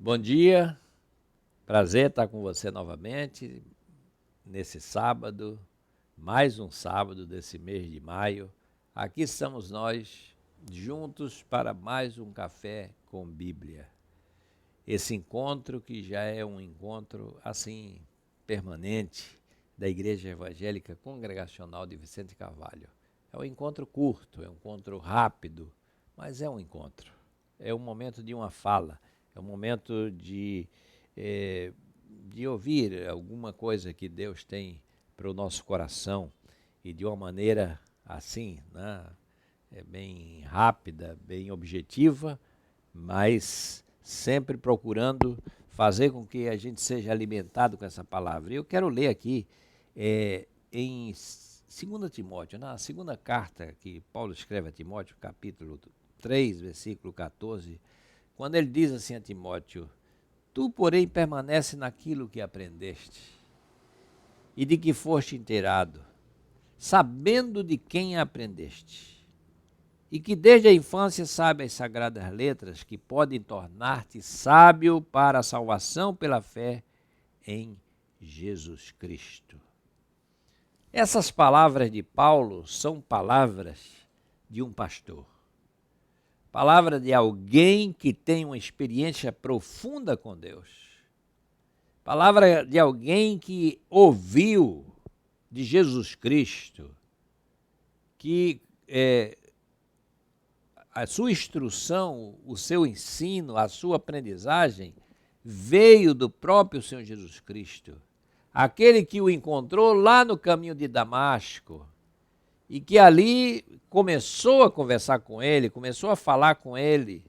Bom dia, prazer estar com você novamente nesse sábado, mais um sábado desse mês de maio. Aqui estamos nós juntos para mais um café com Bíblia. Esse encontro que já é um encontro assim permanente da Igreja Evangélica Congregacional de Vicente Carvalho. É um encontro curto, é um encontro rápido, mas é um encontro. É um momento de uma fala, é um momento de ouvir alguma coisa que Deus tem para o nosso coração e de uma maneira assim, né, bem rápida, bem objetiva, mas sempre procurando fazer com que a gente seja alimentado com essa palavra. E eu quero ler aqui em 2 Timóteo, na segunda carta que Paulo escreve a Timóteo, capítulo 3, versículo 14, quando ele diz assim a Timóteo: tu, porém, permanece naquilo que aprendeste e de que foste inteirado, sabendo de quem aprendeste, e que desde a infância sabe as sagradas letras que podem tornar-te sábio para a salvação pela fé em Jesus Cristo. Essas palavras de Paulo são palavras de um pastor. Palavra de alguém que tem uma experiência profunda com Deus. Palavra de alguém que ouviu de Jesus Cristo, que a sua instrução, o seu ensino, a sua aprendizagem veio do próprio Senhor Jesus Cristo. Aquele que o encontrou lá no caminho de Damasco e que ali começou a conversar com ele, começou a falar com ele,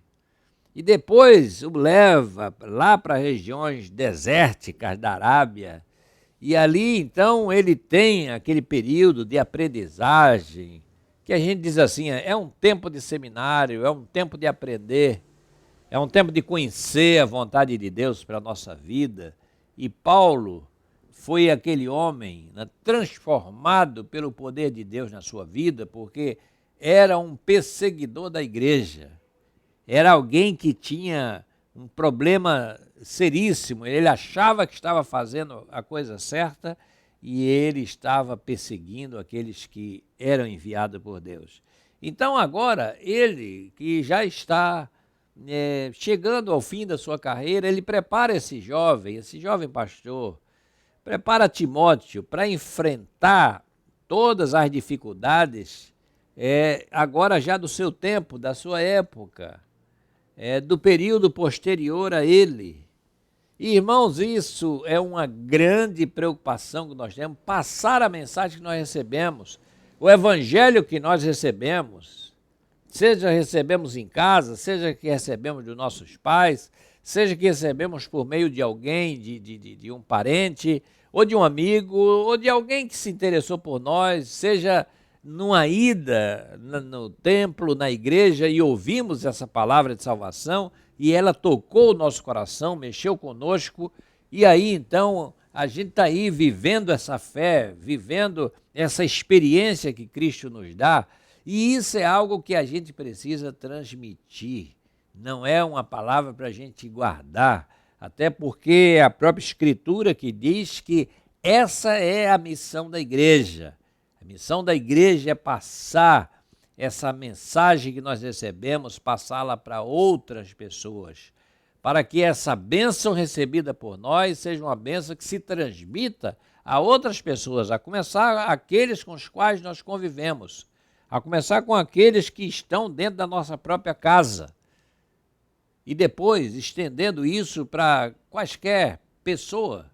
e depois o leva lá para regiões desérticas da Arábia, e ali então ele tem aquele período de aprendizagem, que a gente diz assim, é um tempo de seminário, é um tempo de aprender, é um tempo de conhecer a vontade de Deus para a nossa vida. E Paulo foi aquele homem, né, transformado pelo poder de Deus na sua vida, porque era um perseguidor da igreja, era alguém que tinha um problema seríssimo, ele achava que estava fazendo a coisa certa e ele estava perseguindo aqueles que eram enviados por Deus. Então agora, ele que já está chegando ao fim da sua carreira, ele prepara esse jovem pastor, prepara Timóteo para enfrentar todas as dificuldades, agora já do seu tempo, da sua época, do período posterior a ele. E, irmãos, isso é uma grande preocupação que nós temos, passar a mensagem que nós recebemos, o evangelho que nós recebemos, seja recebemos em casa, seja que recebemos dos nossos pais, seja que recebemos por meio de alguém, de um parente, ou de um amigo, ou de alguém que se interessou por nós, seja numa ida no templo, na igreja, e ouvimos essa palavra de salvação, e ela tocou o nosso coração, mexeu conosco, e aí então a gente está aí vivendo essa fé, vivendo essa experiência que Cristo nos dá, e isso é algo que a gente precisa transmitir, não é uma palavra para a gente guardar, até porque é a própria Escritura que diz que essa é a missão da igreja. A missão da igreja é passar essa mensagem que nós recebemos, passá-la para outras pessoas, para que essa bênção recebida por nós seja uma bênção que se transmita a outras pessoas, a começar aqueles com os quais nós convivemos, a começar com aqueles que estão dentro da nossa própria casa, e depois estendendo isso para quaisquer pessoa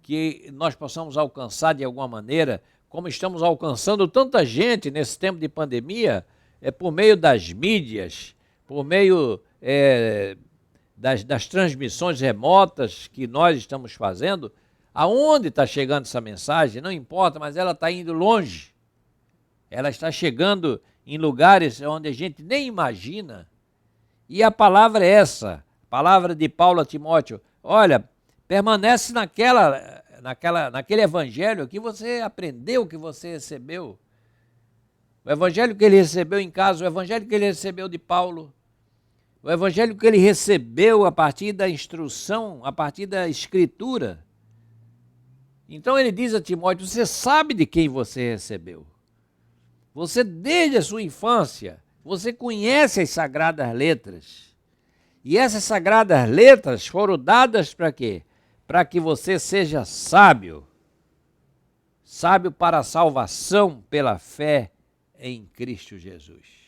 que nós possamos alcançar de alguma maneira, como estamos alcançando tanta gente nesse tempo de pandemia, por meio das mídias, por meio das transmissões remotas que nós estamos fazendo. Aonde está chegando essa mensagem, não importa, mas ela está indo longe. Ela está chegando em lugares onde a gente nem imagina. E a palavra é essa, a palavra de Paulo a Timóteo: olha, permanece naquele evangelho que você aprendeu, que você recebeu. O evangelho que ele recebeu em casa, o evangelho que ele recebeu de Paulo. O evangelho que ele recebeu a partir da instrução, a partir da escritura. Então ele diz a Timóteo, você sabe de quem você recebeu. Você, desde a sua infância, você conhece as sagradas letras. E essas sagradas letras foram dadas para quê? Para que você seja sábio. Sábio para a salvação pela fé em Cristo Jesus.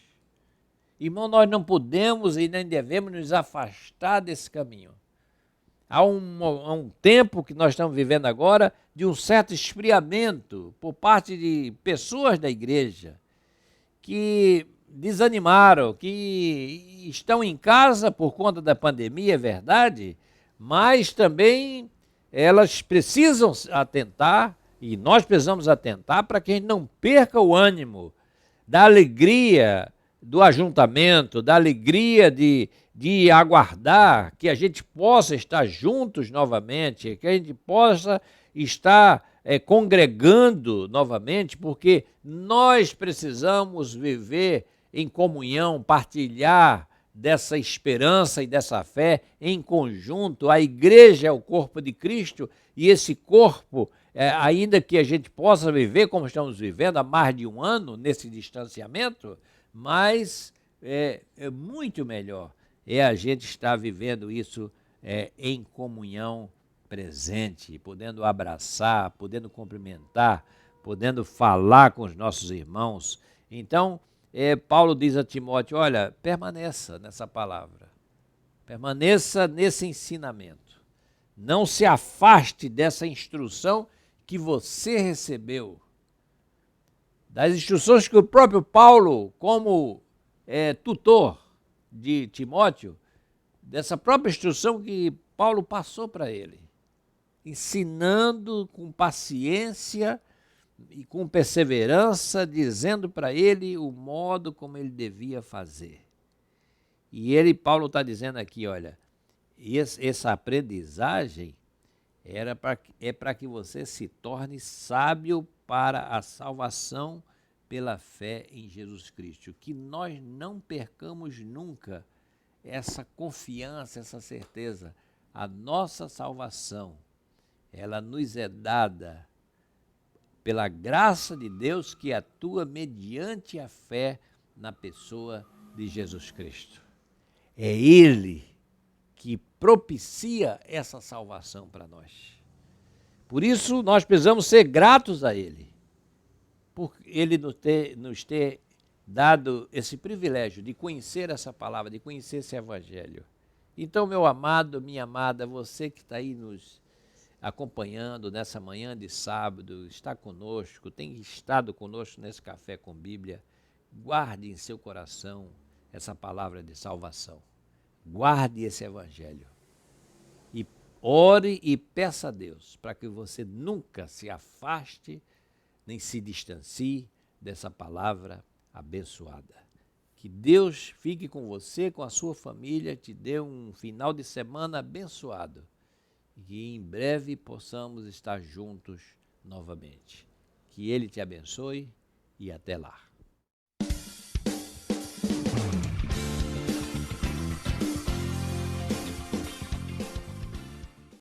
Irmão, nós não podemos e nem devemos nos afastar desse caminho. Há um tempo que nós estamos vivendo agora de um certo esfriamento por parte de pessoas da igreja que desanimaram, que estão em casa por conta da pandemia, é verdade, mas também elas precisam atentar, e nós precisamos atentar para que a gente não perca o ânimo da alegria do ajuntamento, da alegria de aguardar que a gente possa estar juntos novamente, que a gente possa estar congregando novamente, porque nós precisamos viver em comunhão, partilhar dessa esperança e dessa fé em conjunto. A igreja é o corpo de Cristo e esse corpo, ainda que a gente possa viver como estamos vivendo há mais de um ano nesse distanciamento, mas é muito melhor a gente estar vivendo isso em comunhão presente, podendo abraçar, podendo cumprimentar, podendo falar com os nossos irmãos. Então, Paulo diz a Timóteo, olha, permaneça nessa palavra, permaneça nesse ensinamento, não se afaste dessa instrução que você recebeu, das instruções que o próprio Paulo, como tutor de Timóteo, dessa própria instrução que Paulo passou para ele, ensinando com paciência e com perseverança, dizendo para ele o modo como ele devia fazer. E Paulo está dizendo aqui, olha, essa aprendizagem é para que você se torne sábio para a salvação pela fé em Jesus Cristo. Que nós não percamos nunca essa confiança, essa certeza. A nossa salvação, ela nos é dada pela graça de Deus que atua mediante a fé na pessoa de Jesus Cristo. É Ele que propicia essa salvação para nós. Por isso, nós precisamos ser gratos a Ele, por Ele nos ter dado esse privilégio de conhecer essa palavra, de conhecer esse evangelho. Então, meu amado, minha amada, você que está aí nos acompanhando nessa manhã de sábado, está conosco, tem estado conosco nesse Café com Bíblia, guarde em seu coração essa palavra de salvação. Guarde esse evangelho. E ore e peça a Deus para que você nunca se afaste, nem se distancie dessa palavra abençoada. Que Deus fique com você, com a sua família, te dê um final de semana abençoado. E que em breve possamos estar juntos novamente. Que Ele te abençoe e até lá.